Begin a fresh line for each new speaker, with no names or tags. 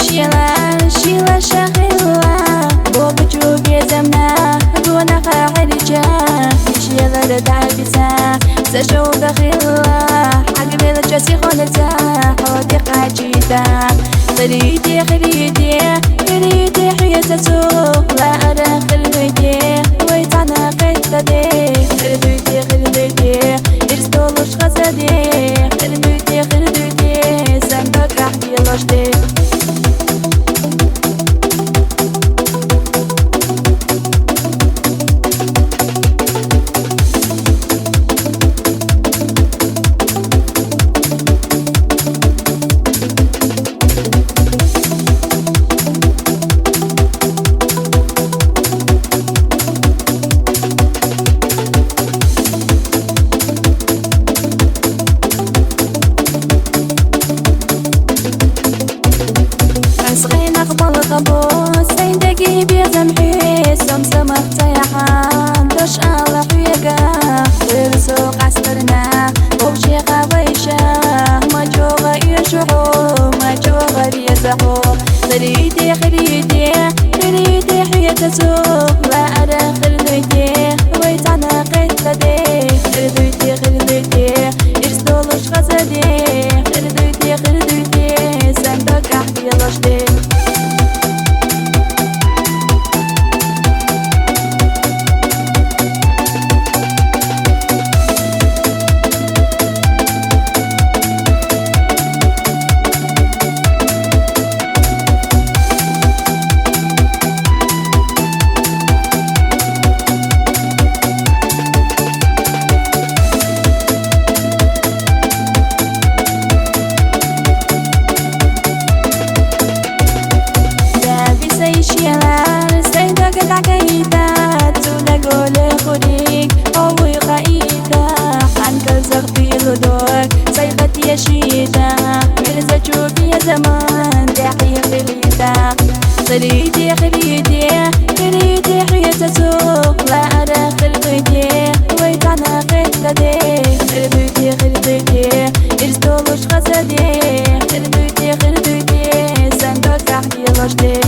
شيلة شغلة بو بجوب يزمنا بو نقع رجال شيلة دعبسة سجو دخلة حق بيض جاسي خلتا حوادي قاجيدة خريدي خريدي خريدي حياة سوق لا أرى خريدي ويتعنا قتدي خريدي خريدي إرستولوش غزدي خريدي خريدي سندك رحدي لشدي الطابوس سين دقيب يا زمحي سمسم افتيحان دوش الله حيقا غير سوق عسكرنا وبشي غويشة ما جوغا يشعو ما جوغا بيزحو خريدي خريدي خريدي حياة سوق لا أرى خريدي ويتعنا قتدي خريدي خريدي إرسلوش غزدي خريدي خريدي سندك أحدي لشدي شيلان سيدك العقيدة تولقوا لخوريك أوي قايدة عنك الزغبي لدوك سيغت يشيدة ملزة جوبي يا زمان داحي خليدة خريدي خريدي خريدي حياة سوق لا أرى خريدي ويتعنا قتدي خريدي خريدي إرستولوش غزدي خريدي خريدي سندوك أحدي لشدي